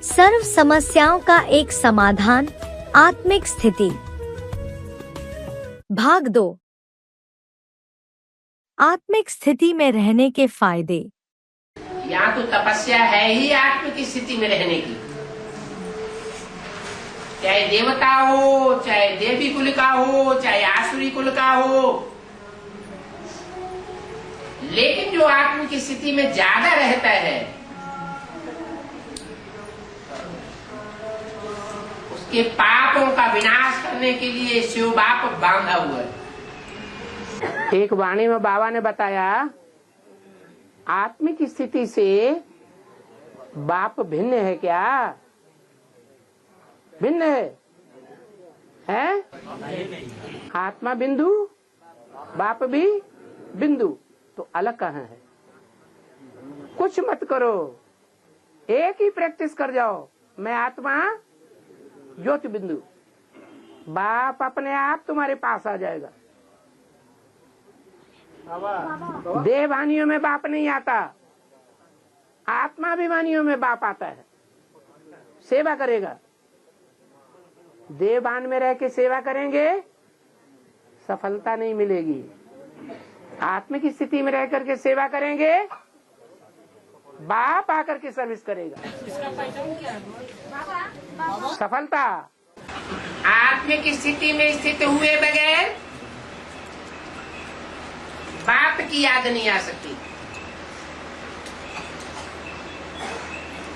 सर्व समस्याओं का एक समाधान, आत्मिक स्थिति। भाग 2। आत्मिक स्थिति में रहने के फायदे। यहाँ तो तपस्या है ही आत्मिक स्थिति में रहने की, चाहे देवता हो, चाहे देवी कुल का हो, चाहे आसुरी कुल का हो। लेकिन जो आत्मिक स्थिति में ज्यादा रहता है उसके पापों का विनाश करने के लिए शिव बाप बांधा हुआ है। एक वाणी में बाबा ने बताया, आत्मिक स्थिति से बाप भिन्न है क्या? भिन्न है? आत्मा बिंदु, बाप भी बिंदु, तो अलग कहाँ है? कुछ मत करो, एक ही प्रैक्टिस कर जाओ, मैं आत्मा ज्योति बिंदु, बाप अपने आप तुम्हारे पास आ जाएगा। देह वानियों में बाप नहीं आता, आत्माभिमानियों में बाप आता है, सेवा करेगा। देवान में रह के सेवा करेंगे, सफलता नहीं मिलेगी। आत्मिक स्थिति में रह करके सेवा करेंगे, बाप आकर के सर्विस करेगा, सफलता। आत्मिक स्थिति में स्थित हुए बगैर बाप की याद नहीं आ सकती।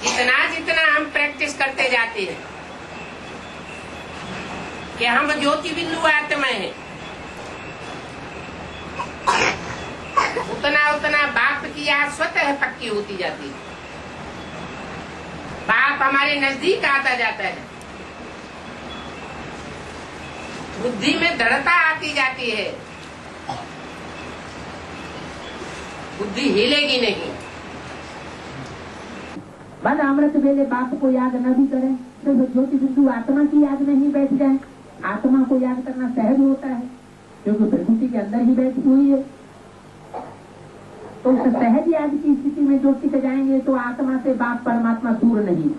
जितना जितना हम प्रैक्टिस करते जाते हैं कि हम ज्योति बिंदु आत्मा है, उतना उतना बाप की याद स्वतः पक्की होती जाती है। बाप हमारे नजदीक आता जाता है, बुद्धि में दृढ़ता आती जाती है, बुद्धि हिलेगी नहीं। बस अमृत वेले बाप को याद न भी करें तो ज्योति बिंदु आत्मा की याद में ही बैठ जाए। आत्मा को याद करना सहज होता है क्योंकि प्रकृति के अंदर ही बैठी हुई है। तो उस सहज याद की स्थिति में जो टिक जाएंगे तो आत्मा से बाप परमात्मा दूर नहीं।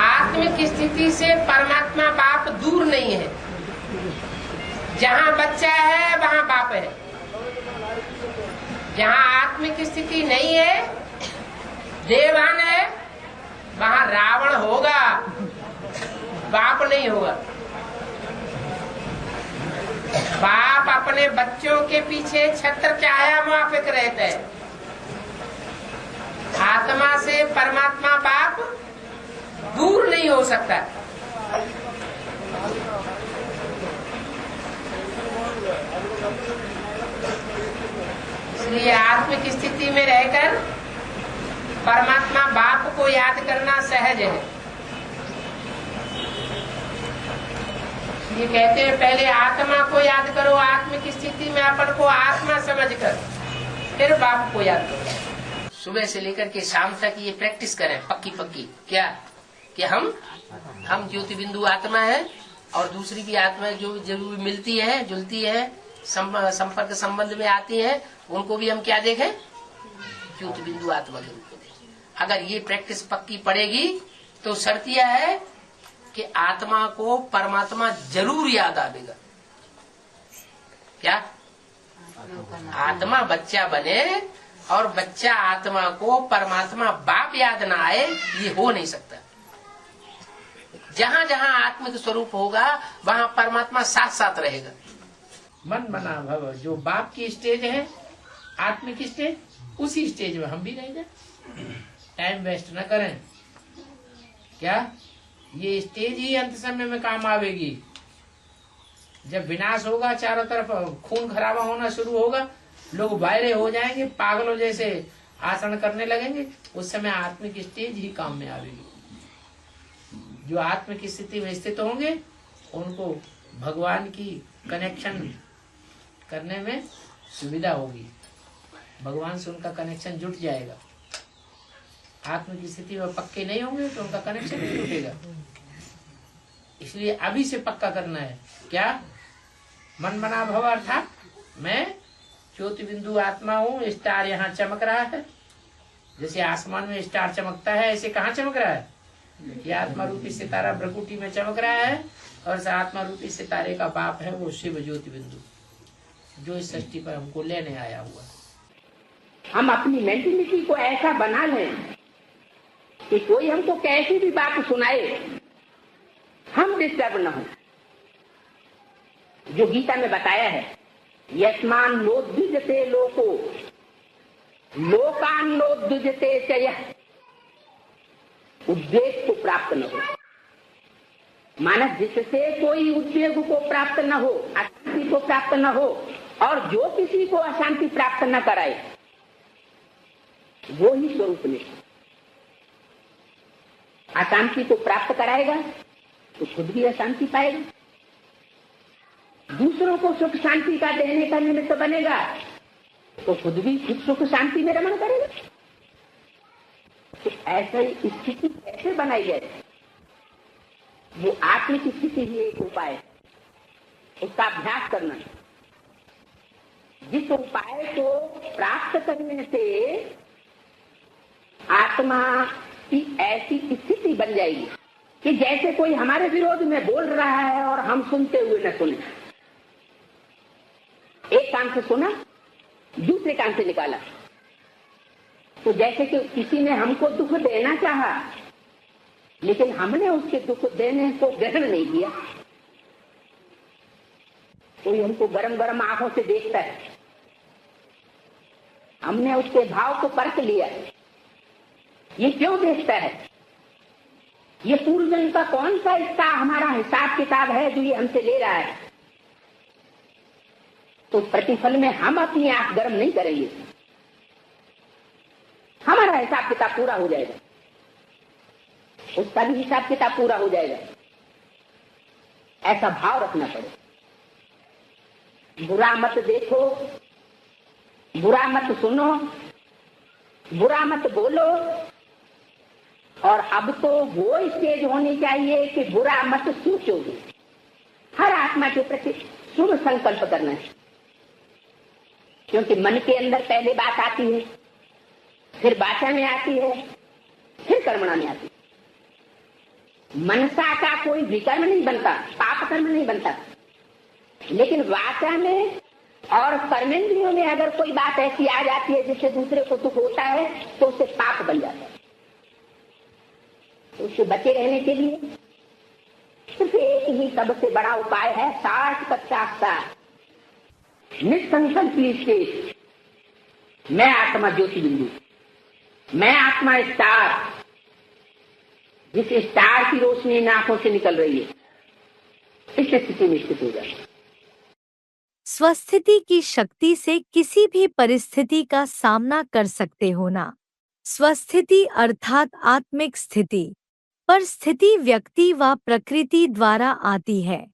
आत्मिक स्थिति से परमात्मा बाप दूर नहीं है। जहाँ बच्चा है वहाँ बाप है। जहाँ आत्मिक स्थिति नहीं है, देवान है, वहाँ रावण होगा, बाप नहीं होगा। बाप अपने बच्चों के पीछे छत्र छाया माफिक रहता है। आत्मा से परमात्मा बाप दूर नहीं हो सकता। इसलिए आत्मिक स्थिति में रहकर परमात्मा बाप को याद करना सहज है। ये कहते हैं पहले आत्मा को याद करो, आत्मिक स्थिति में अपन को आत्मा समझकर फिर बाप को याद करो। सुबह से लेकर के शाम तक ये प्रैक्टिस करें पक्की पक्की। क्या कि हम ज्योति बिंदु आत्मा है और दूसरी भी आत्मा जो जरूर मिलती है, जुलती है, संपर्क संबंध में आती है, उनको भी हम क्या देखें? ज्योति बिंदु आत्मा के रूप में देखें। अगर ये प्रैक्टिस पक्की पड़ेगी तो शर्त यह है कि आत्मा को परमात्मा जरूर याद आएगा। क्या आत्मा बच्चा बने और बच्चा आत्मा को परमात्मा बाप याद ना आए, ये हो नहीं सकता। जहाँ जहाँ आत्मिक स्वरूप होगा वहाँ परमात्मा साथ साथ रहेगा। मन बना भव, जो बाप की स्टेज है, आत्मिक स्टेज, उसी स्टेज में हम भी रह जाए। टाइम वेस्ट न करें। क्या ये स्टेज ही अंत समय में काम आवेगी। जब विनाश होगा, चारों तरफ खून खराबा होना शुरू होगा, लोग वायरे हो जाएंगे, पागलों जैसे आसन करने लगेंगे, उस समय आत्मिक स्टेज ही काम में आवेगी। जो आत्मिक स्थिति में स्थित होंगे उनको भगवान की कनेक्शन करने में सुविधा होगी, भगवान से उनका कनेक्शन जुट जाएगा। आत्मिक स्थिति में पक्के नहीं होंगे तो उनका कनेक्शन नहीं जुटेगा। इसलिए अभी से पक्का करना है। क्या मन मना भव, अर्थात मैं ज्योति बिंदु आत्मा हूँ। स्टार यहाँ चमक रहा है, जैसे आसमान में स्टार चमकता है, ऐसे कहाँ चमक रहा है? ये आत्मा रूपी सितारा भ्रकुटी में चमक रहा है और इस आत्मा रूपी सितारे का बाप है वो शिव ज्योति बिंदु, जो इस सृष्टि पर हमको लेने आया हुआ। हम अपनी मेंटेलिटी को ऐसा बना लें कि कोई हमको कैसी भी बात सुनाए हम डिस्टर्ब न हो। जो गीता में बताया है, यस्मान नोद्विजते लोको लोकान नोद्विजते चयः, उद्वेग को प्राप्त न हो। मानस जिससे कोई उद्वेग को प्राप्त न हो, अशांति को प्राप्त न हो, और जो किसी को अशांति प्राप्त न कराए वो ही स्वरूप निष्ठ। अशांति को प्राप्त कराएगा तो खुद भी अशांति पाएगा, दूसरों को सुख शांति का देने का निमित्त बनेगा तो खुद भी सुख शांति में रमण करेगा। तो ऐसी स्थिति कैसे बनाई जाए? वो आत्मिक स्थिति ही एक उपाय है, उसका अभ्यास करना। जिस उपाय को प्राप्त करने से आत्मा की ऐसी स्थिति बन जाएगी कि जैसे कोई हमारे विरोध में बोल रहा है और हम सुनते हुए न सुने। एक कान से सुना, दूसरे कान से निकाला। तो जैसे कि किसी ने हमको दुख देना चाहा, लेकिन हमने उसके दुख देने को ग्रहण नहीं किया। कोई हमको गरम गरम आंखों से देखता है, हमने उसके भाव को परख लिया। ये क्यों देखता है? ये पूर्वजन्म का कौन सा इसका हमारा हिसाब किताब है जो ये हमसे ले रहा है? तो प्रतिफल में हम अपनी आंख गर्म नहीं करेंगे, हमारा हिसाब किताब पूरा हो जाएगा, उसका भी हिसाब किताब पूरा हो जाएगा। ऐसा भाव रखना पड़े। बुरा मत देखो, बुरा मत सुनो, बुरा मत बोलो। और अब तो वो स्टेज होनी चाहिए कि बुरा मत सोचोगे। हर आत्मा के प्रति शुभ संकल्प करना है, क्योंकि मन के अंदर पहले बात आती है, फिर वाचा में आती है, फिर कर्मणा में आती है। मनसा का कोई विकर्म नहीं बनता, पाप कर्म नहीं बनता, लेकिन वाचा में और कर्मेंद्रियों में अगर कोई बात ऐसी आ जाती है जिससे दूसरे को दुख होता है तो उससे पाप बन जाता है। तो उससे बचे रहने के लिए सिर्फ एक ही सबसे बड़ा उपाय है, 60-50 निसंकल्प स्टेज। मैं आत्मा ज्योति बिंदु, मैं आत्मा स्टार, जिस स्टार की रोशनी इन आंखों से निकल रही है, इस स्थिति में स्थित हो जाए। स्वस्थिति की शक्ति से किसी भी परिस्थिति का सामना कर सकते हो ना। स्वस्थिति अर्थात आत्मिक स्थिति, पर स्थिति व्यक्ति व प्रकृति द्वारा आती है।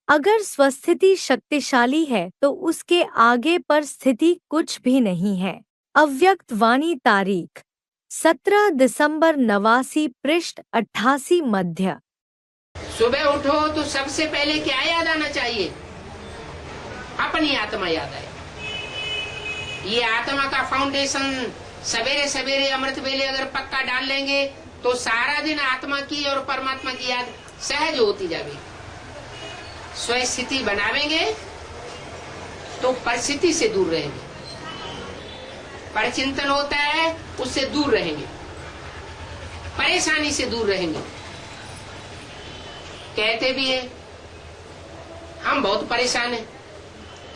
अगर स्वस्थिति शक्तिशाली है तो उसके आगे पर स्थिति कुछ भी नहीं है। अव्यक्त वाणी तारीख 17 दिसंबर 89 पृष्ठ 88 मध्य। सुबह उठो तो सबसे पहले क्या याद आना चाहिए? अपनी आत्मा याद आए। ये आत्मा का फाउंडेशन सवेरे सवेरे अमृत वेले अगर पक्का डाल लेंगे तो सारा दिन आत्मा की और परमात्मा की याद सहज होती जाएगी। स्वस्थिति बनावेंगे तो परिस्थिति से दूर रहेंगे, परचिंतन होता है उससे दूर रहेंगे, परेशानी से दूर रहेंगे। कहते भी है हम बहुत परेशान हैं,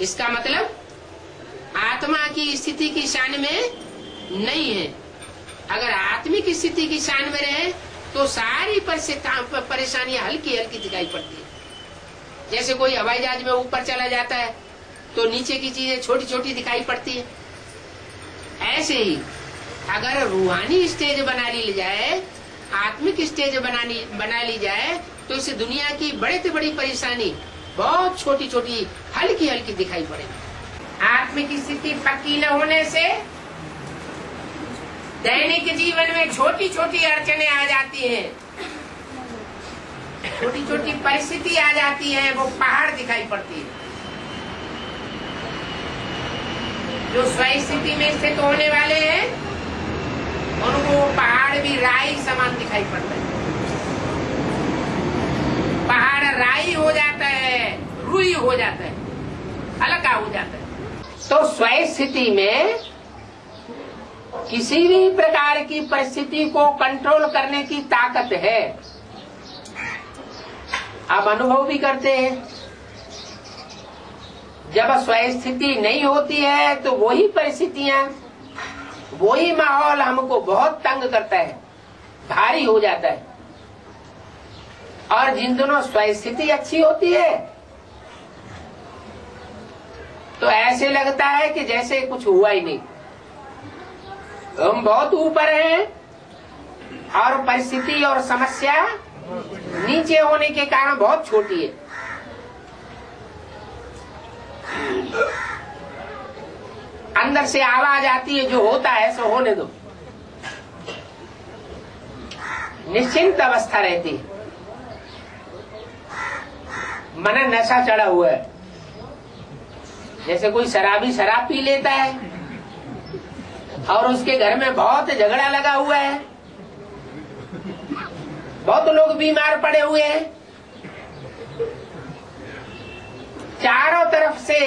इसका मतलब आत्मा की स्थिति की शान में नहीं है। अगर आत्मिक स्थिति की शान में रहे तो सारी परेशानियां हल्की हल्की दिखाई पड़ती है। जैसे कोई हवाई जहाज में ऊपर चला जाता है तो नीचे की चीजें छोटी छोटी दिखाई पड़ती है। ऐसे ही अगर रूहानी स्टेज बना ली जाए, आत्मिक स्टेज बना ली जाए तो इस दुनिया की बड़े से बड़ी परेशानी बहुत छोटी छोटी हल्की हल्की दिखाई पड़ेगी। आत्मिक स्थिति पक्की न होने से दैनिक जीवन में छोटी छोटी अड़चने आ जाती हैं, छोटी छोटी परिस्थिति आ जाती है, वो पहाड़ दिखाई पड़ती है। जो स्वस्थिति में स्थित होने वाले हैं उनको पहाड़ भी राई समान दिखाई पड़ता है। राई हो जाता है, रुई हो जाता है, हल्का हो जाता है। तो स्व स्थिति में किसी भी प्रकार की परिस्थिति को कंट्रोल करने की ताकत है। आप अनुभव भी करते हैं, जब स्व स्थिति नहीं होती है तो वही परिस्थितियां, वही माहौल हमको बहुत तंग करता है, भारी हो जाता है। और जिन दिनों स्व स्थिति अच्छी होती है तो ऐसे लगता है कि जैसे कुछ हुआ ही नहीं, हम बहुत ऊपर हैं और परिस्थिति और समस्या नीचे होने के कारण बहुत छोटी है। अंदर से आवाज आती है, जो होता है सो होने दो, निश्चिंत अवस्था रहती है। मन नशा चढ़ा हुआ है, जैसे कोई शराबी शराब पी लेता है और उसके घर में बहुत झगड़ा लगा हुआ है, बहुत लोग बीमार पड़े हुए हैं, चारों तरफ से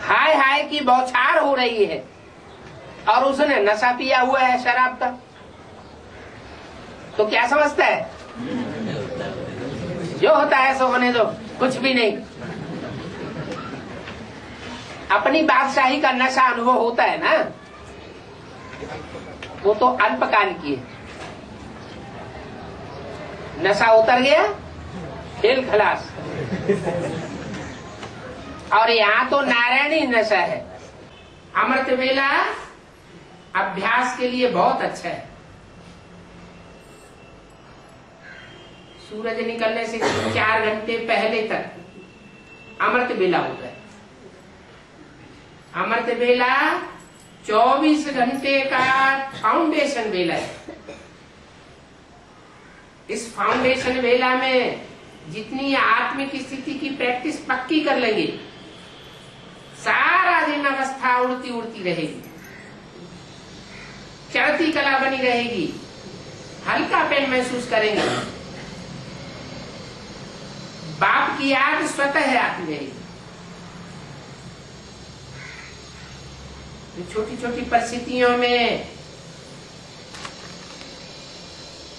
हाय हाय की बौछार हो रही है और उसने नशा पिया हुआ है शराब का, तो क्या समझता है? जो होता है सो होने दो, कुछ भी नहीं। अपनी बादशाही का नशा अनुभव होता है ना, वो तो अल्पकाल की है। नशा उतर गया, खेल खलास। और यहाँ तो नारायणी नशा है। अमृत वेला अभ्यास के लिए बहुत अच्छा है। सूरज निकलने से 4 घंटे पहले तक अमृत वेला होता है। अमृत वेला 24 घंटे का फाउंडेशन वेला है। इस फाउंडेशन वेला में जितनी आत्मिक स्थिति की प्रैक्टिस पक्की कर लेंगे, सारा दिन अवस्था उड़ती उड़ती रहेगी, चढ़ती कला बनी रहेगी, हल्कापन महसूस करेंगे, बाप की याद स्वतः आती रहेगी। छोटी छोटी परिस्थितियों में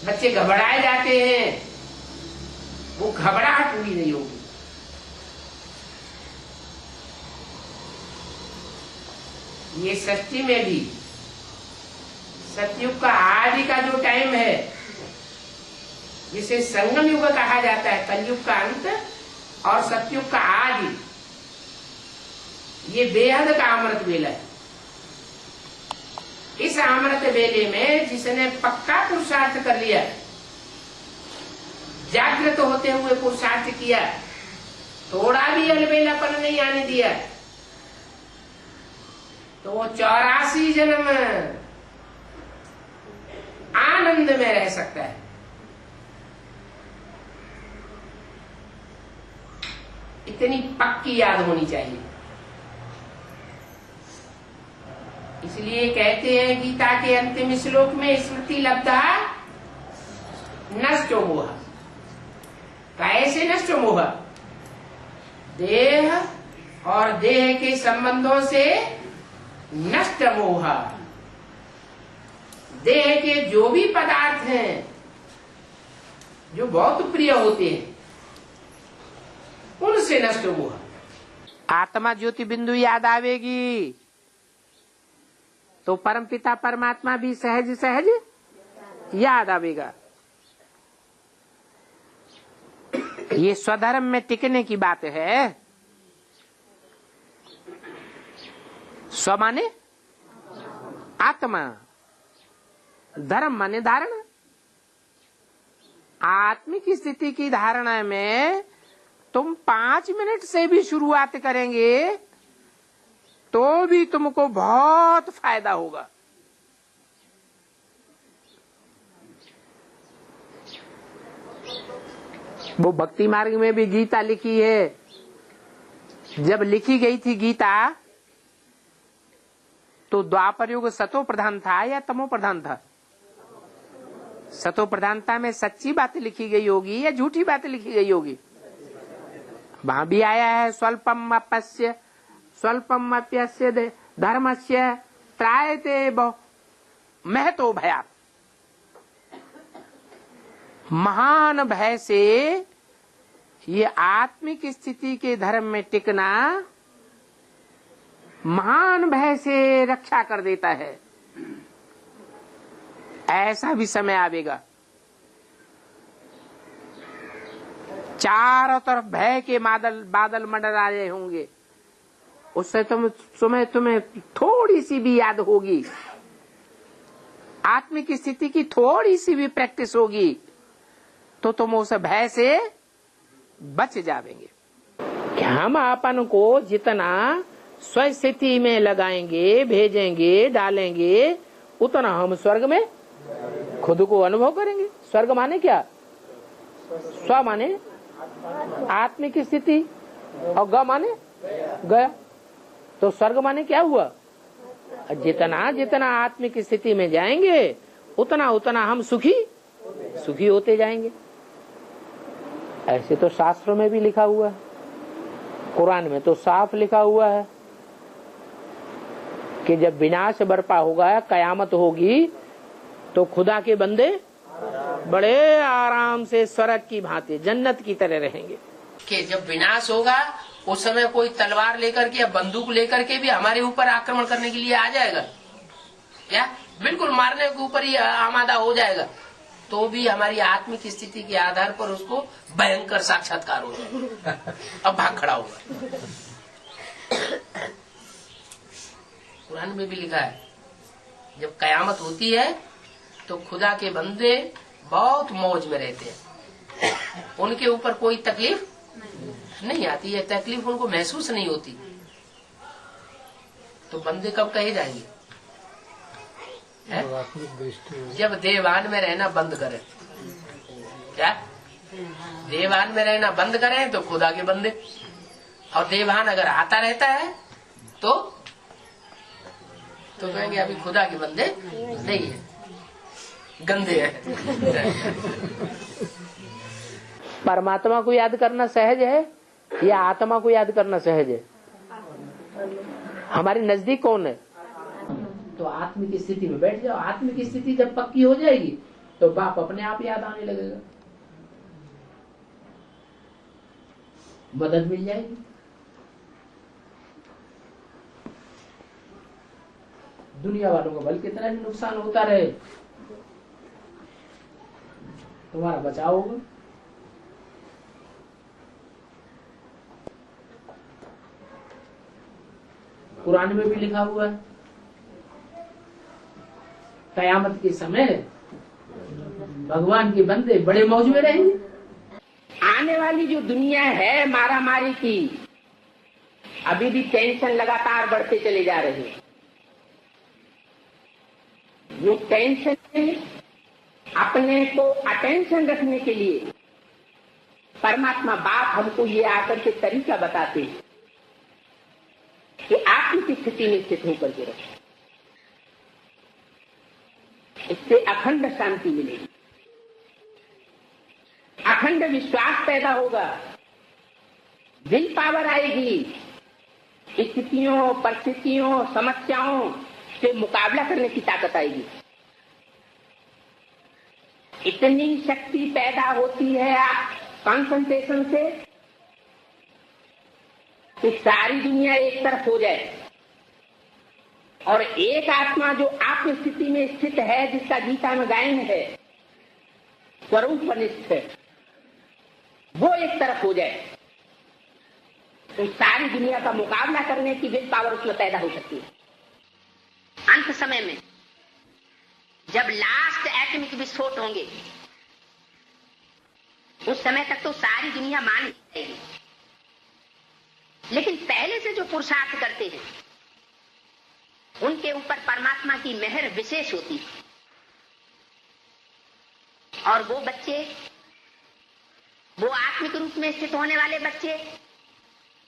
बच्चे घबराए जाते हैं, वो घबराहट पूरी नहीं होगी। ये सृष्टि में भी सतयुग का आदि का जो टाइम है, जिसे संगम युग कहा जाता है, कलयुग का अंत और सतयुग का आदि, ये बेहद का अमृत वेला है। इस अमृत वेले में जिसने पक्का पुरुषार्थ कर लिया, जागृत होते हुए पुरुषार्थ किया, थोड़ा भी अलबेलापन नहीं आने दिया, तो वो 84 जन्म आनंद में रह सकता है। इतनी पक्की याद होनी चाहिए। इसलिए कहते हैं गीता के अंतिम श्लोक में, स्मृति लब्धा नष्टो मोह। कैसे नष्ट मोह? देह और देह के संबंधों से नष्ट मोह। देह के जो भी पदार्थ हैं जो बहुत प्रिय होते हैं, उनसे नष्ट मोह। आत्मा ज्योति बिंदु याद आवेगी तो परमपिता परमात्मा भी सहज सहज याद आवेगा। ये स्वधर्म में टिकने की बात है। स्व माने आत्मा, धर्म माने धारणा। आत्मिक स्थिति की धारणा में तुम 5 मिनट से भी शुरुआत करेंगे तो भी तुमको बहुत फायदा होगा। वो भक्ति मार्ग में भी गीता लिखी है। जब लिखी गई थी गीता तो द्वापर युग सतो प्रधान था या तमो प्रधान था? सतो प्रधानता में सच्ची बात लिखी गई होगी या झूठी बात लिखी गई होगी? वहां भी आया है स्वल्पम अपस्य स्वल्पम अप्यस्य धर्मस्य त्रायते महतो भया। महान भय से ये आत्मिक स्थिति के धर्म में टिकना महान भय से रक्षा कर देता है। ऐसा भी समय आवेगा, चारों तरफ भय के बादल मंडरा रहे होंगे, उससे तुम्हें थोड़ी सी भी याद होगी, आत्मिक स्थिति की थोड़ी सी भी प्रैक्टिस होगी, तो तुम उस भय से बच जाएंगे। हम अपन को जितना स्वस्थिति में लगाएंगे, भेजेंगे, डालेंगे, उतना हम स्वर्ग में खुद को अनुभव करेंगे। स्वर्ग माने क्या? स्व माने आत्मिक स्थिति और ग माने गया। तो स्वर्ग माने क्या हुआ? जितना जितना आत्मिक स्थिति में जाएंगे उतना उतना हम सुखी होते जाएंगे। ऐसे तो शास्त्रों में भी लिखा हुआ है, कुरान में तो साफ लिखा हुआ है कि जब विनाश बरपा होगा, कयामत होगी, तो खुदा के बंदे बड़े आराम से स्वर्ग की भांति जन्नत की तरह रहेंगे। कि जब विनाश होगा उस समय कोई तलवार लेकर के या बंदूक लेकर के भी हमारे ऊपर आक्रमण करने के लिए आ जाएगा क्या? बिल्कुल मारने के ऊपर ही आमादा हो जाएगा, तो भी हमारी आत्मिक स्थिति के आधार पर उसको भयंकर साक्षात्कार हो जाएगा। अब भाग खड़ा होगा। कुरान में भी लिखा है जब कयामत होती है तो खुदा के बंदे बहुत मौज में रहते हैं, उनके ऊपर कोई तकलीफ नहीं आती है, तकलीफ उनको महसूस नहीं होती। तो बंदे कब कहे जाएंगे? जब देवान में रहना बंद करें। क्या? देवान में रहना बंद करें तो खुदा के बंदे, और देवान अगर आता रहता है तो कहेंगे अभी खुदा के बंदे नहीं है, गंदे हैं। परमात्मा को याद करना सहज है या आत्मा को याद करना सहज है? हमारे नजदीक कौन है? तो आत्मिक स्थिति में बैठ जाओ। आत्मिक स्थिति जब पक्की हो जाएगी तो बाप अपने आप याद आने लगेगा, मदद मिल जाएगी। दुनिया वालों को भले कितना भी नुकसान होता रहे, तुम्हारा बचाव होगा। कुरान में भी लिखा हुआ है कयामत के समय भगवान के बंदे बड़े मौज में रहेंगे। आने वाली जो दुनिया है मारा मारी की, अभी भी टेंशन लगातार बढ़ते चले जा रहे हैं। वो टेंशन अपने को अटेंशन रखने के लिए परमात्मा बाप हमको ये आकर के तरीका बताते हैं कि आत्मिक स्थिति में स्थित होकर के रखें, इससे अखंड शांति मिलेगी, अखंड विश्वास पैदा होगा, विल पावर आएगी, स्थितियों, परिस्थितियों, समस्याओं से मुकाबला करने की ताकत आएगी। इतनी शक्ति पैदा होती है कंसंट्रेशन से कि सारी दुनिया एक तरफ हो जाए और एक आत्मा जो आत्म स्थिति में स्थित है, जिसका गीता में गायन है, स्वरूपनिष्ठ है, वो एक तरफ हो जाए तो सारी दुनिया का मुकाबला करने की विल पावर उसमें पैदा हो सकती है। अंत समय में जब लास्ट एटॉमिक विस्फोट होंगे उस समय तक तो सारी दुनिया मान जाएगी, लेकिन पहले से जो पुरुषार्थ करते हैं उनके ऊपर परमात्मा की मेहर विशेष होती है, और वो बच्चे, वो आत्मिक रूप में स्थित होने वाले बच्चे,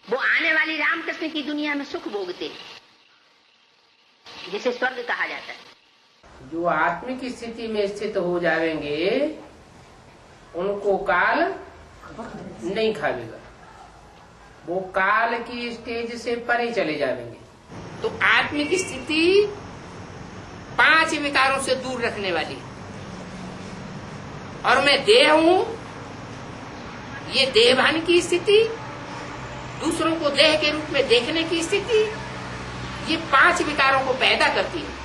वो आने वाली रामकृष्ण की दुनिया में सुख भोगते हैं, जिसे स्वर्ग कहा जाता है। जो आत्मिक स्थिति में स्थित हो जाएंगे उनको काल नहीं खावेगा, वो काल की स्टेज से परे चले जाएंगे। तो आत्मिक स्थिति 5 विकारों से दूर रखने वाली है। और मैं देह हूं, ये देहभान की स्थिति, दूसरों को देह के रूप में देखने की स्थिति, ये 5 विकारों को पैदा करती है।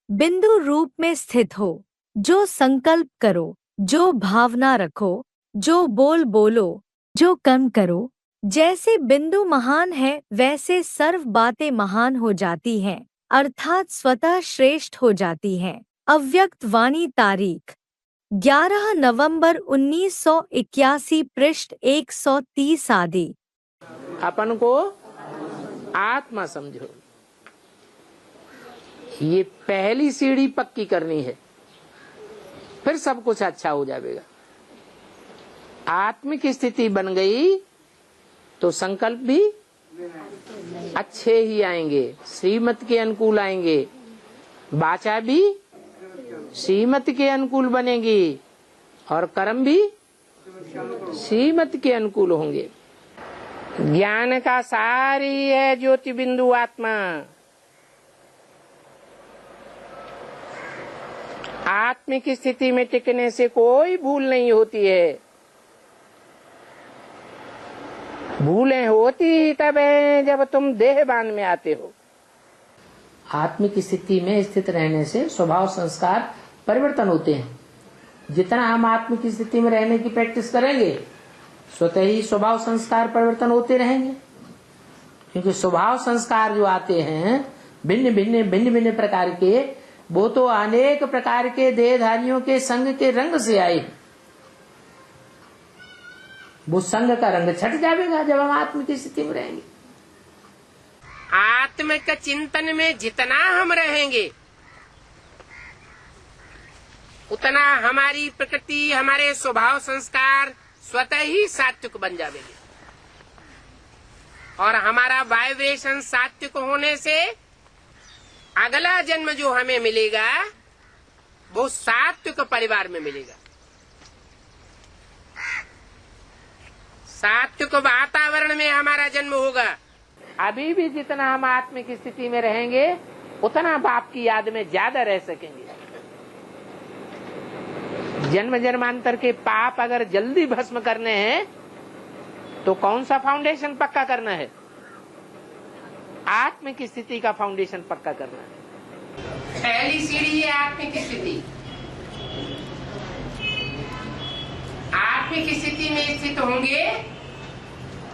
बिंदु रूप में स्थित हो, जो संकल्प करो, जो भावना रखो, जो बोलो, जो कर्म करो, जैसे बिंदु महान है वैसे सर्व बातें महान हो जाती हैं, अर्थात स्वतः श्रेष्ठ हो जाती हैं। अव्यक्त वाणी, तारीख 11 नवंबर 1981, पृष्ठ 130 आदि। अपन को आत्मा समझो, ये पहली सीढ़ी पक्की करनी है, फिर सब कुछ अच्छा हो जाएगा। आत्मिक स्थिति बन गई तो संकल्प भी अच्छे ही आएंगे, श्रीमत के अनुकूल आएंगे, वाचा भी श्रीमत के अनुकूल बनेगी और कर्म भी श्रीमत के अनुकूल होंगे। ज्ञान का सार ही है ज्योति बिंदु आत्मा। आत्मिक स्थिति में टिकने से कोई भूल नहीं होती है। भूलें होती ही तब है जब तुम देहबान में आते हो। आत्मिक स्थिति में स्थित रहने से स्वभाव संस्कार परिवर्तन होते हैं। जितना हम आत्मिक स्थिति में रहने की प्रैक्टिस करेंगे स्वतः ही स्वभाव संस्कार परिवर्तन होते रहेंगे, क्योंकि स्वभाव संस्कार जो आते हैं भिन्न भिन्न प्रकार के, वो तो अनेक प्रकार के देहधारियों के संग के रंग से आए। वो संग का रंग छट जाएगा जब हम आत्मिक स्थिति में रहेंगे। आत्मिक चिंतन में जितना हम रहेंगे उतना हमारी प्रकृति, हमारे स्वभाव संस्कार स्वतः ही सात्विक बन जाएंगे और हमारा वाइब्रेशन सात्विक होने से अगला जन्म जो हमें मिलेगा वो सात्विक परिवार में मिलेगा। सात्विक वातावरण में हमारा जन्म होगा। अभी भी जितना हम आत्मिक स्थिति में रहेंगे उतना बाप की याद में ज्यादा रह सकेंगे। जन्म जन्मांतर के पाप अगर जल्दी भस्म करने हैं तो कौन सा फाउंडेशन पक्का करना है? आत्मिक स्थिति का फाउंडेशन पक्का करना है। पहली सीढ़ी है आत्मिक स्थिति। आत्मिक स्थिति में स्थित होंगे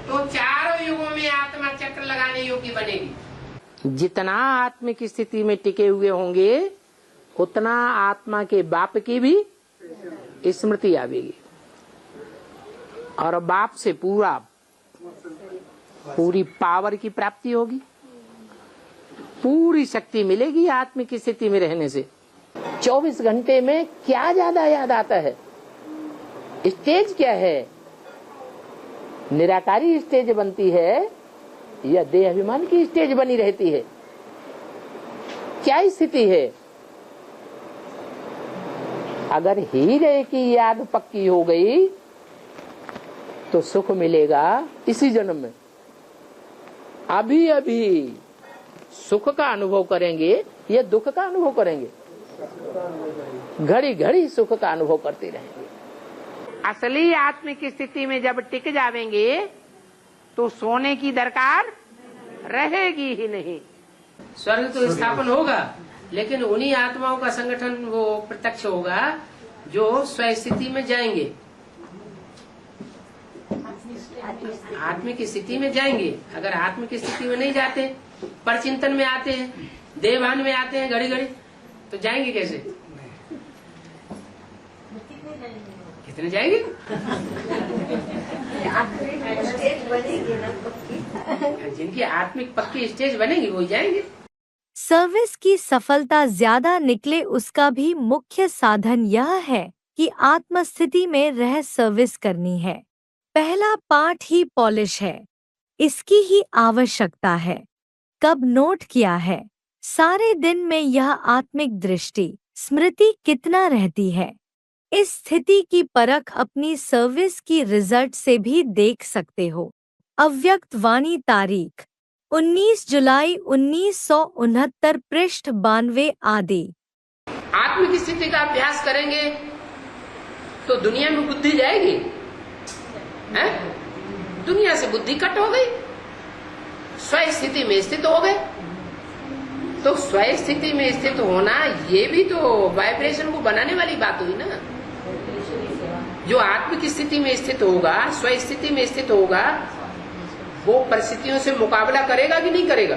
तो चारों युगों में आत्मा चक्र लगाने योग्य बनेगी। जितना आत्मिक स्थिति में टिके हुए होंगे उतना आत्मा के बाप की भी स्मृति आवेगी और बाप से पूरी पावर की प्राप्ति होगी, पूरी शक्ति मिलेगी आत्मिक स्थिति में रहने से। 24 घंटे में क्या ज्यादा याद आता है? स्टेज क्या है? निराकारी स्टेज बनती है या देह अभिमान की स्टेज बनी रहती है? क्या स्थिति है? अगर हीरे की याद पक्की हो गई तो सुख मिलेगा इसी जन्म में। अभी सुख का अनुभव करेंगे या दुख का अनुभव करेंगे? घड़ी घड़ी सुख का अनुभव करते रहेंगे। असली आत्मिक स्थिति में जब टिक जावेंगे तो सोने की दरकार रहेगी ही नहीं। स्वर्ग तो स्थापन होगा, लेकिन उन्हीं आत्माओं का संगठन वो प्रत्यक्ष होगा जो स्वस्थिति में जाएंगे, आत्मिक स्थिति में जाएंगे। अगर आत्मिक स्थिति में नहीं जाते, परचिंतन में आते हैं, देहभान में आते हैं घड़ी घड़ी, तो जाएंगे कैसे? कितने जाएंगे? जिनकी आत्मिक पक्की स्टेज बनेगी वही जाएंगे। सर्विस की सफलता ज्यादा निकले उसका भी मुख्य साधन यह है कि आत्मस्थिति में रह सर्विस करनी है। पहला पाठ ही पॉलिश है, इसकी ही आवश्यकता है। कब नोट किया है? सारे दिन में यह आत्मिक दृष्टि, स्मृति कितना रहती है। इस स्थिति की परख अपनी सर्विस की रिजल्ट से भी देख सकते हो। अव्यक्त वाणी तारीख 19 जुलाई 1969 पृष्ठ 92 आदि। आत्म की स्थिति का अभ्यास करेंगे तो दुनिया में बुद्धि जाएगी, है? दुनिया से बुद्धि कट हो गई, स्व स्थिति में स्थित हो गए। तो स्व स्थिति में स्थित होना ये भी तो वाइब्रेशन को बनाने वाली बात हुई ना। जो आत्म की स्थिति में स्थित होगा, स्व स्थिति में स्थित होगा, वो परिस्थितियों से मुकाबला करेगा कि नहीं करेगा?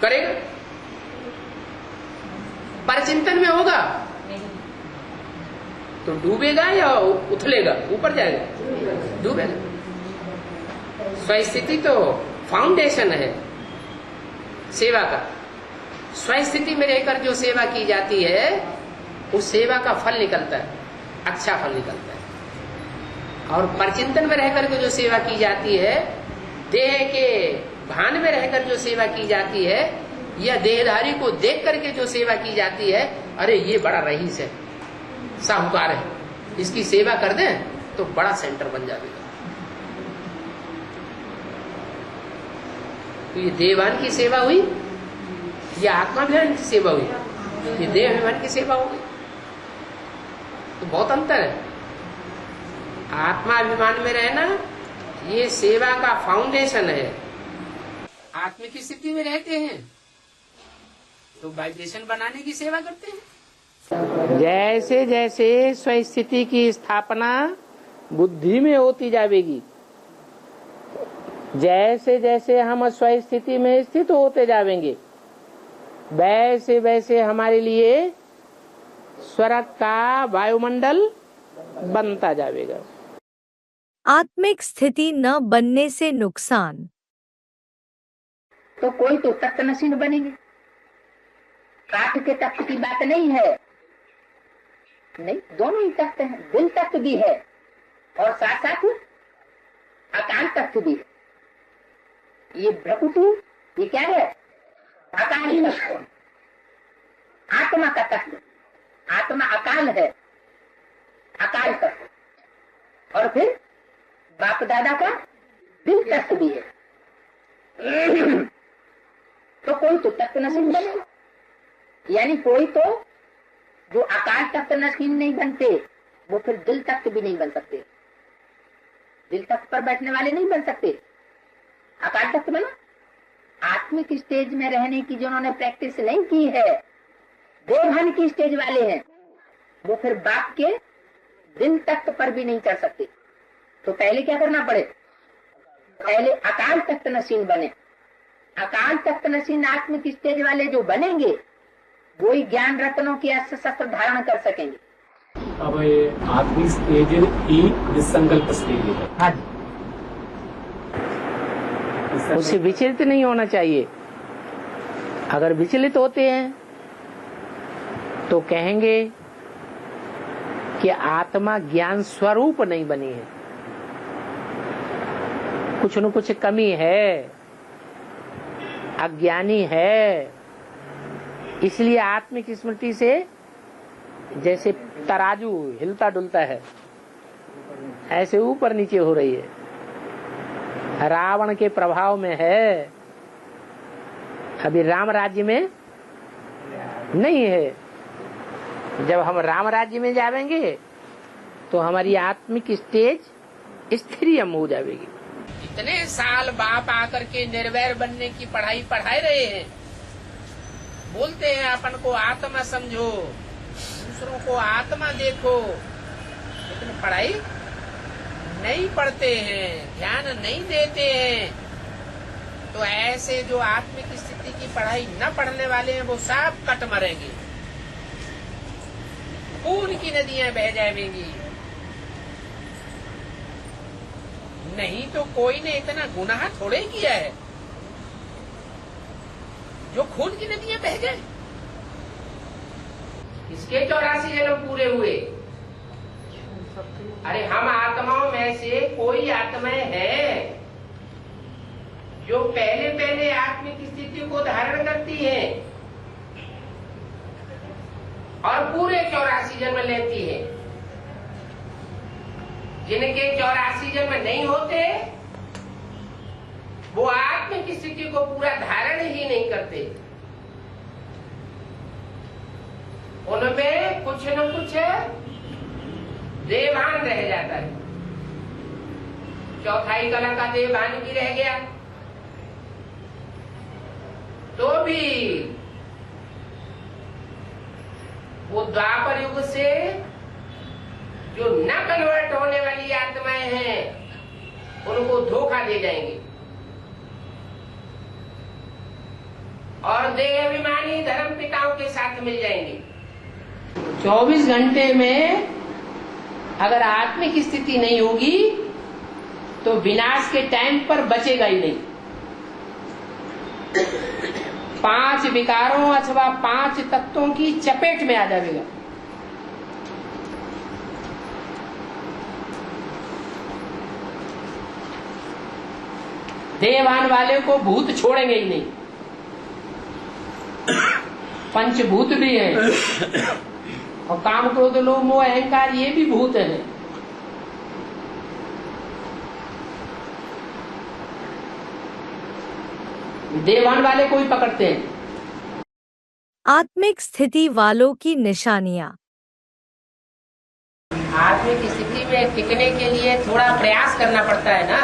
करेगा। परचिंतन में होगा तो डूबेगा या उथलेगा, ऊपर जाएगा? डूबेगा। स्वस्थिति तो फाउंडेशन है सेवा का। स्वस्थिति में रहकर जो सेवा की जाती है उस सेवा का फल निकलता है, अच्छा फल निकलता है। और परचिंतन में रहकर के जो सेवा की जाती है, देह के भान में रहकर जो सेवा की जाती है, या देहधारी को देख करके जो सेवा की जाती है, अरे ये बड़ा रईस है, साहूकार है, इसकी सेवा कर दें तो बड़ा सेंटर बन जाएगा। तो ये देवान की सेवा हुई या आत्माभिमान की सेवा हुई? ये देह अभिमान की सेवा हो गई। तो बहुत अंतर है। आत्माभिमान में रहना ये सेवा का फाउंडेशन है। आत्म की स्थिति में रहते हैं तो वाइब्रेशन बनाने की सेवा करते हैं। जैसे जैसे स्वस्थिति की स्थापना बुद्धि में होती जाएगी, जैसे जैसे हम स्वस्थिति में स्थित होते जाएंगे, वैसे वैसे हमारे लिए स्वर्ग का वायुमंडल बनता जाएगा। आत्मिक स्थिति न बनने से नुकसान। तो कोई तो तख्त नशीन बनेंगे। काठ के तख्त की बात नहीं है, नहीं, दोनों ही तख्त हैं। दिल तख्त भी है और साथ साथ अकाल तख्त भी है। ये भ्रकुटी, ये क्या है? अकाल तख्त, आत्मा का तख्त। आत्मा अकाल है, अकाल तख्त। और फिर बाप दादा का दिल तख्त भी है। तो कोई तो तख्त नसीब बनेगा, यानी कोई तो जो अकाल तख्त नसीब नहीं बनते वो फिर दिल तख्त भी नहीं बन सकते। दिल तख्त पर बैठने वाले नहीं बन सकते। अकाल तख्त बना। आत्मिक स्टेज में रहने की जिन्होंने प्रैक्टिस नहीं की है, देवभान की स्टेज वाले हैं, वो फिर बाप के दिल तख्त पर भी नहीं चढ़ सकते। तो पहले क्या करना पड़े? पहले अकाल तख्त नसीन बने। अकाल तख्त नसीन आत्मिक स्टेज वाले जो बनेंगे वो ही ज्ञान रत्नों की अस्त्र शस्त्र धारण कर सकेंगे। अब ये आत्मिक स्टेज ही निसंकल्प स्टेज है। हाँ, उससे विचलित नहीं होना चाहिए। अगर विचलित होते हैं तो कहेंगे कि आत्मा ज्ञान स्वरूप नहीं बनी है, कुछ न कुछ कमी है, अज्ञानी है। इसलिए आत्मिक स्मृति से जैसे तराजू हिलता डुलता है, ऐसे ऊपर नीचे हो रही है। रावण के प्रभाव में है, अभी राम राज्य में नहीं है। जब हम राम राज्य में जाएंगे तो हमारी आत्मिक स्टेज स्थिरियम हो जाएगी। इतने साल बाप आकर के निर्वैर बनने की पढ़ाई पढ़ाए रहे हैं, बोलते हैं अपन को आत्मा समझो, दूसरों को आत्मा देखो, लेकिन पढ़ाई नहीं पढ़ते हैं, ध्यान नहीं देते हैं। तो ऐसे जो आत्मिक स्थिति की पढ़ाई न पढ़ने वाले हैं वो सब कट मरेंगे, खून की नदियां बह जाएंगी। नहीं तो कोई ने इतना गुनाह थोड़े किया है जो खून की नदियां बह जाए। इसके 84 जन्म पूरे हुए। अरे हम आत्माओं में से कोई आत्माएं है जो पहले पहले आत्मिक स्थिति को धारण करती है और पूरे 84 जन्म लेती है। जिनके 84 जन्म नहीं होते वो आत्म की स्थिति को पूरा धारण ही नहीं करते। उनमें कुछ न कुछ देवान रह जाता है। चौथाई कला का देवान भी रह गया तो भी वो द्वापर युग से जो न कन्वर्ट होने वाली आत्माएं हैं उनको धोखा दे जाएंगे और देहाभिमानी धर्म पिताओं के साथ मिल जाएंगे। 24 घंटे में अगर आत्मिक स्थिति नहीं होगी तो विनाश के टाइम पर बचेगा ही नहीं। 5 विकारों अथवा 5 तत्वों की चपेट में आ जाएगा। देवान वाले को भूत छोड़ेंगे ही नहीं। पंचभूत भी है और काम क्रोध लोभ मोह अहंकार ये भी भूत है। देवान वाले को ही पकड़ते हैं। आत्मिक स्थिति वालों की निशानियां। आत्मिक स्थिति में टिकने के लिए थोड़ा प्रयास करना पड़ता है ना।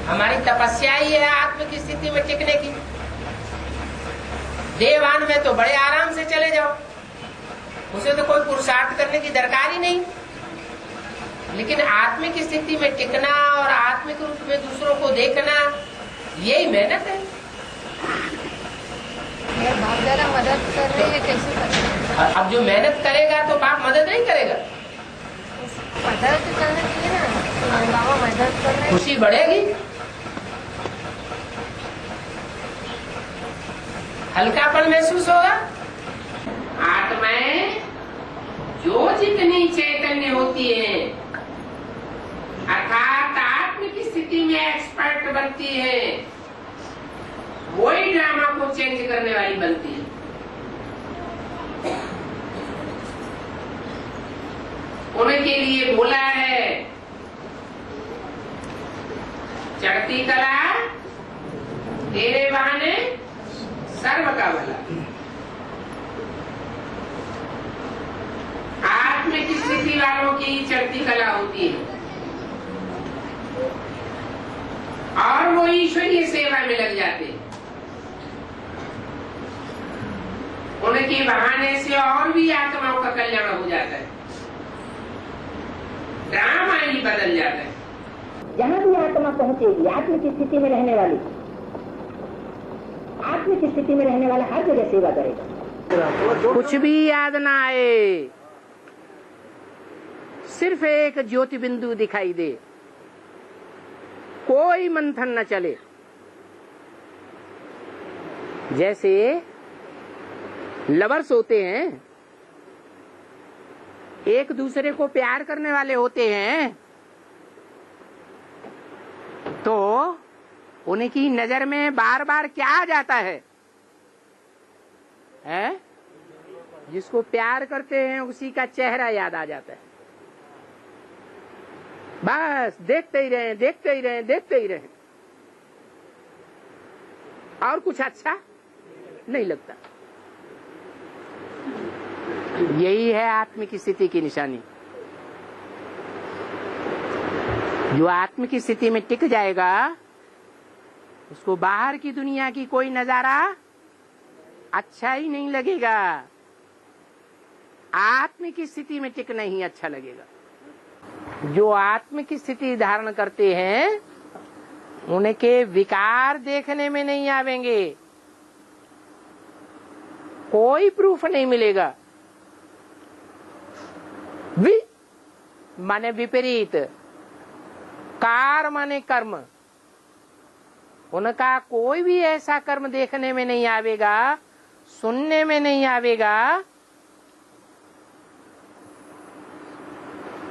हमारी तपस्या ही है आत्मिक स्थिति में टिकने की। देवान में तो बड़े आराम से चले जाओ, उसे तो कोई पुरुषार्थ करने की दरकार ही नहीं। लेकिन आत्मिक स्थिति में टिकना और आत्मिक रूप में दूसरों को देखना यही मेहनत है। बाप दादा मदद कर रहे हैं, कैसे करें? अब जो मेहनत करेगा तो बाप मदद नहीं करेगा। मदद करना चाहिए ना, बाबा मदद कर रहे हैं। खुशी बढ़ेगी, हल्कापन महसूस होगा। आत्माएं जो जितनी चैतन्य होती है अर्थात आत्म की स्थिति में एक्सपर्ट बनती है वही ड्रामा को चेंज करने वाली बनती है। उनके लिए बोला है चढ़ती कला तेरे बहाने सर्व का भला। आत्म की स्थिति वालों की चढ़ती कला होती है और वो ईश्वरीय सेवा में लग जाते हैं। उनके बहाने से और भी आत्माओं का कल्याण हो जाता है, ड्रामा ही बदल जाता है। जहाँ भी आत्मा पहुँचेगी आत्म की स्थिति में रहने वाली, आत्म की स्थिति में रहने वाला हर जगह सेवा करेगा। कुछ भी याद ना आए, सिर्फ एक ज्योति बिंदु दिखाई दे, कोई मंथन न चले। जैसे लवर्स होते हैं, एक दूसरे को प्यार करने वाले होते हैं, तो उनकी नजर में बार बार क्या आ जाता है? जिसको प्यार करते हैं उसी का चेहरा याद आ जाता है। बस देखते ही रहे, देखते ही रहे, देखते ही रहे, और कुछ अच्छा नहीं लगता। यही है आत्म की स्थिति की निशानी। जो आत्म की स्थिति में टिक जाएगा उसको बाहर की दुनिया की कोई नजारा अच्छा ही नहीं लगेगा। आत्म की स्थिति में टिकना ही अच्छा लगेगा। जो आत्म की स्थिति धारण करते हैं उनके विकार देखने में नहीं आवेंगे, कोई प्रूफ नहीं मिलेगा। माने विपरीत, कार माने कर्म, उनका कोई भी ऐसा कर्म देखने में नहीं आवेगा, सुनने में नहीं आवेगा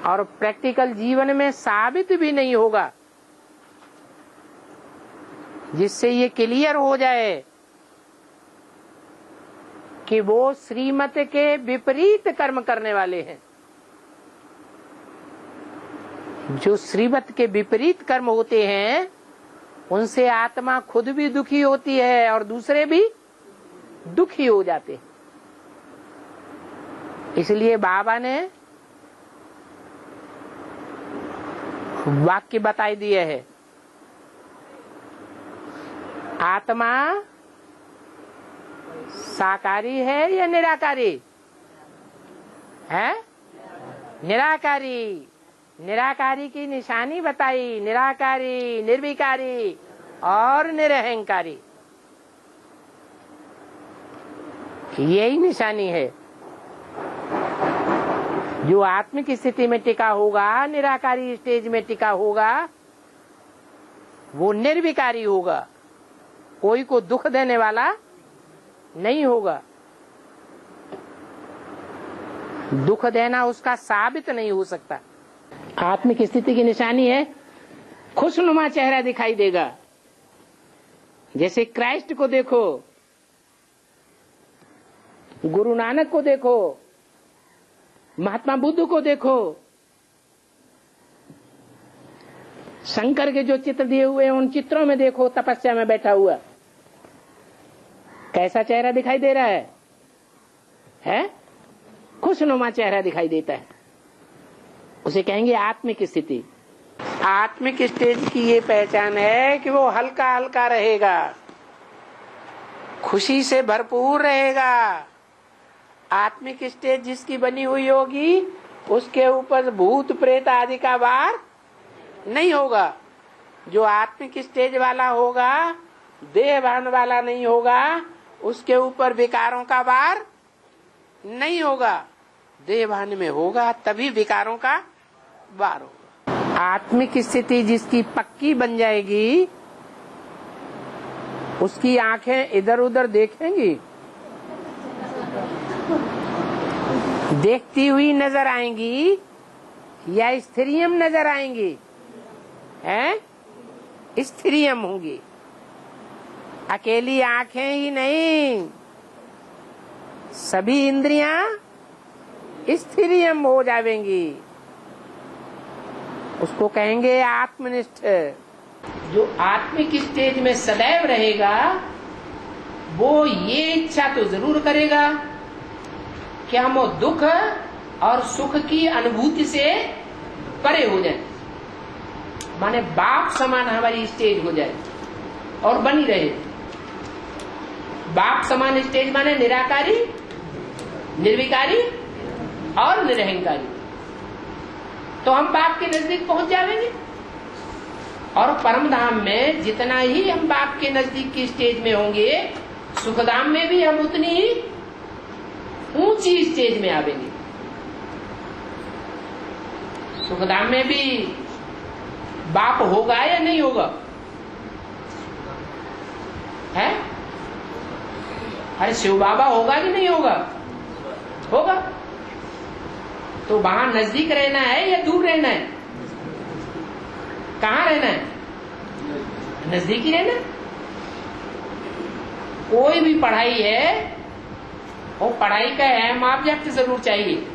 और प्रैक्टिकल जीवन में साबित भी नहीं होगा, जिससे ये क्लियर हो जाए कि वो श्रीमत के विपरीत कर्म करने वाले हैं। जो श्रीमत के विपरीत कर्म होते हैं उनसे आत्मा खुद भी दुखी होती है और दूसरे भी दुखी हो जाते हैं। इसलिए बाबा ने वाक्य बताई दिए है, आत्मा साकारी है या निराकारी है? निराकारी। निराकारी की निशानी बताई, निराकारी, निर्विकारी और निरहंकारी, यही निशानी है। जो आत्मिक स्थिति में टिका होगा, निराकारी स्टेज में टिका होगा, वो निर्विकारी होगा, कोई को दुख देने वाला नहीं होगा। दुख देना उसका साबित नहीं हो सकता। आत्मिक स्थिति की निशानी है खुशनुमा चेहरा दिखाई देगा। जैसे क्राइस्ट को देखो, गुरु नानक को देखो, महात्मा बुद्ध को देखो, शंकर के जो चित्र दिए हुए हैं उन चित्रों में देखो, तपस्या में बैठा हुआ कैसा चेहरा दिखाई दे रहा है? खुशनुमा चेहरा दिखाई देता है। उसे कहेंगे आत्मिक स्थिति। आत्मिक स्टेज की ये पहचान है कि वो हल्का हल्का रहेगा, खुशी से भरपूर रहेगा। आत्मिक स्टेज जिसकी बनी हुई होगी उसके ऊपर भूत प्रेत आदि का वार नहीं होगा। जो आत्मिक स्टेज वाला होगा, देहभान वाला नहीं होगा, उसके ऊपर विकारों का वार नहीं होगा। देहभान में होगा तभी विकारों का वार होगा। आत्मिक स्थिति जिसकी पक्की बन जाएगी उसकी आंखें इधर उधर देखेंगी, देखती हुई नजर आएंगी या स्त्रियम नजर आएंगी? हैं? स्त्रियम होंगी। अकेली आंखें ही नहीं, सभी इंद्रियां स्त्रियम हो जाएंगी। उसको कहेंगे आत्मनिष्ठ। जो आत्मिक स्टेज में सदैव रहेगा वो ये इच्छा तो जरूर करेगा कि हम दुख और सुख की अनुभूति से परे हो जाए, माने बाप समान हमारी स्टेज हो जाए और बनी रहे। बाप समान स्टेज माने निराकारी, निर्विकारी और निरहंकारी। तो हम बाप के नजदीक पहुंच जाएंगे और परम धाम में जितना ही हम बाप के नजदीक की स्टेज में होंगे, सुखधाम में भी हम उतनी ही ऊंची स्टेज में आवेंगे। सुखधाम में भी बाप होगा या नहीं होगा? है? अरे शिव बाबा होगा कि नहीं होगा? होगा। तो वहां नजदीक रहना है या दूर रहना है? कहाँ रहना है? नजदीक ही रहना। कोई भी पढ़ाई है वो पढ़ाई का अहम ऑब्जेक्ट जरूर चाहिए।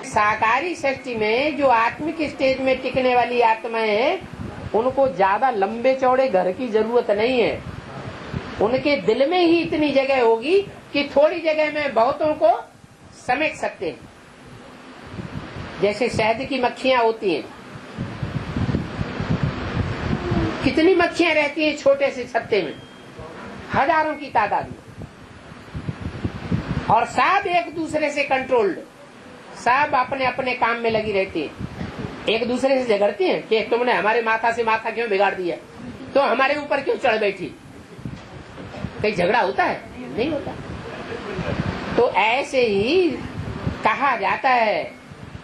साकारी सृष्टि में जो आत्मिक स्टेज में टिकने वाली आत्माएं हैं उनको ज्यादा लंबे चौड़े घर की जरूरत नहीं है। उनके दिल में ही इतनी जगह होगी कि थोड़ी जगह में बहुतों को समेट सकते हैं। जैसे शहद की मक्खियां होती हैं, कितनी मक्खियां रहती हैं छोटे से छत्ते में, हजारों की तादाद में, और सब एक दूसरे से कंट्रोल्ड, सब अपने अपने काम में लगी रहती हैं। एक दूसरे से झगड़ती हैं कि तुमने हमारे माथा से माथा क्यों बिगाड़ दिया, तो हमारे ऊपर क्यों चढ़ बैठी। कहीं झगड़ा होता है? नहीं होता। तो ऐसे ही कहा जाता है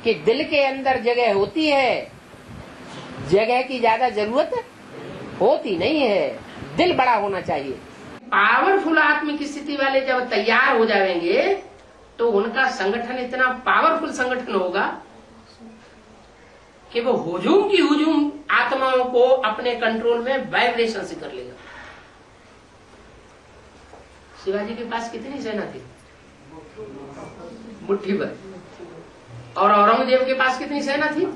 कि दिल के अंदर जगह होती है, जगह की ज्यादा जरूरत होती नहीं है, दिल बड़ा होना चाहिए। पावरफुल आत्मिक स्थिति वाले जब तैयार हो जाएंगे तो उनका संगठन इतना पावरफुल संगठन होगा कि वो हुजूम की हुजूम आत्माओं को अपने कंट्रोल में वाइब्रेशन से कर लेगा। शिवाजी के पास कितनी सेना थी? मुट्ठी भर। और औरंगजेब के पास कितनी सेना थी?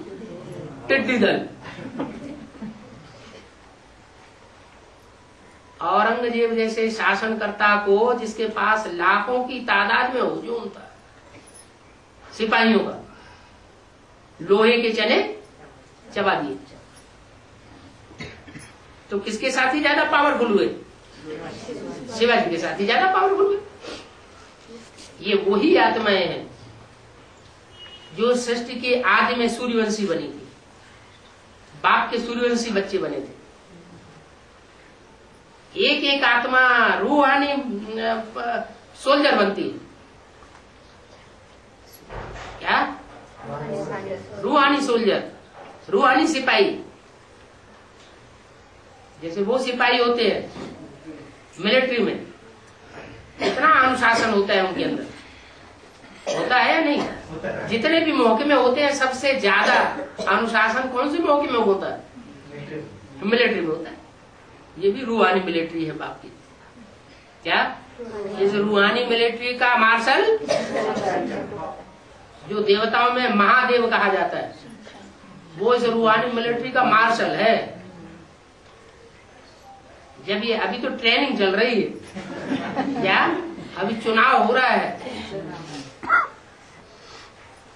टिड्डी दल। औरंगजेब जैसे शासनकर्ता को, जिसके पास लाखों की तादाद में हुजूम था सिपाहियों का, लोहे के चने चबा दिए, तो किसके साथ ही ज्यादा पावरफुल हुए? शिवाजी के साथ ही ज्यादा पावरफुल हुए। ये वही आत्माएं हैं जो सृष्टि के आदि में सूर्यवंशी बनी थी, बाप के सूर्यवंशी बच्चे बने थे। एक एक आत्मा रूहानी सोल्जर बनती है। क्या? रूहानी सोल्जर, रूहानी सिपाही। जैसे वो सिपाही होते हैं मिलिट्री में, कितना अनुशासन होता है उनके अंदर, होता है या नहीं? जितने भी महकमे होते हैं सबसे ज्यादा अनुशासन कौन से महकमे में होता है? मिलिट्री में होता है। ये भी रूहानी मिलिट्री है बाप की। क्या? इस रूहानी मिलिट्री का मार्शल, जो देवताओं में महादेव कहा जाता है, वो इस रूहानी मिलिट्री का मार्शल है। जब ये अभी तो ट्रेनिंग चल रही है, क्या अभी चुनाव हो रहा है,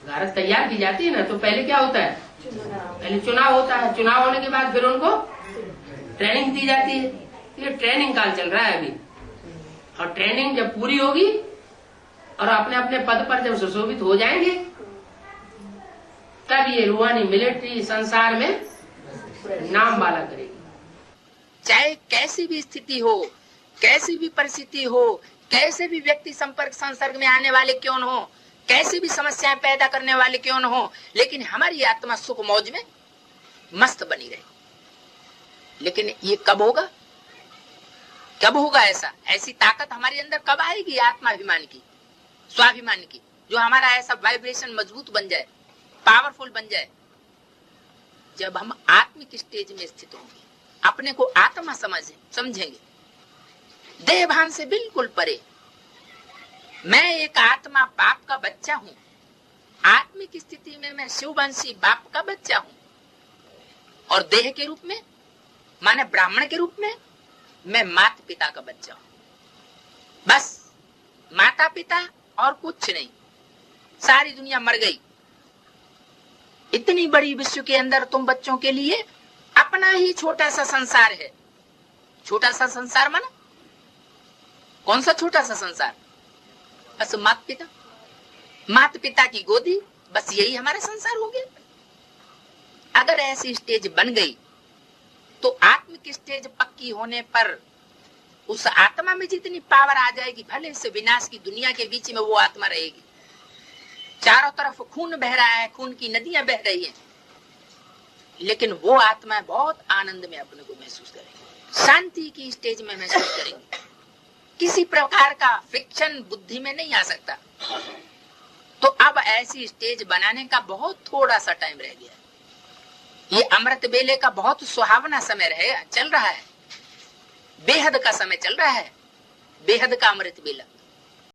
भारत तैयार की जाती है ना, तो पहले क्या होता है? पहले चुनाव होता है, चुनाव होने के बाद फिर उनको ट्रेनिंग दी जाती है। ये ट्रेनिंग काल चल रहा है अभी, और ट्रेनिंग जब पूरी होगी और अपने अपने पद पर जब सुशोभित हो जाएंगे, तब ये रूहानी मिलिट्री संसार में नाम वाला करेगी। चाहे कैसी भी स्थिति हो, कैसी भी परिस्थिति हो, कैसे भी व्यक्ति संपर्क संसर्ग में आने वाले क्यों न हो, कैसी भी समस्याएं पैदा करने वाले क्यों न हो, लेकिन हमारी आत्मा सुख मौज में मस्त बनी रहे। लेकिन ये कब होगा? कब होगा ऐसा? ऐसी ताकत हमारे अंदर कब आएगी आत्माभिमान की, स्वाभिमान की, जो हमारा ऐसा वाइब्रेशन मजबूत बन जाए, पावरफुल बन जाए? जब हम आत्मिक स्टेज में स्थित होंगे, अपने को आत्मा समझेंगे, देह भान से बिल्कुल परे। मैं एक आत्मा बाप का बच्चा हूँ। आत्मिक स्थिति में मैं शिववंशी बाप का बच्चा हूँ, और देह के रूप में, माने ब्राह्मण के रूप में, मैं माता पिता का बच्चा हूँ। बस माता पिता और कुछ नहीं। सारी दुनिया मर गई। इतनी बड़ी विश्व के अंदर तुम बच्चों के लिए अपना ही छोटा सा संसार है। छोटा सा संसार माना कौन सा छोटा सा संसार? बस माता पिता, माता पिता की गोदी, बस यही हमारा संसार हो गया। अगर ऐसी स्टेज बन गई तो आत्मिक स्टेज पक्की होने पर उस आत्मा में जितनी पावर आ जाएगी, भले से विनाश की दुनिया के बीच में वो आत्मा रहेगी। चारों तरफ खून बह रहा है, खून की नदियां बह रही हैं, लेकिन वो आत्मा बहुत आनंद में अपने को महसूस करेंगे, शांति की स्टेज में महसूस करेंगे। किसी प्रकार का फ्रिक्शन बुद्धि में नहीं आ सकता। तो अब ऐसी स्टेज बनाने का बहुत थोड़ा सा टाइम रह गया। ये अमृत बेले का बहुत सुहावना समय रहेगा, चल रहा है। बेहद का समय चल रहा है, बेहद का अमृत बेला।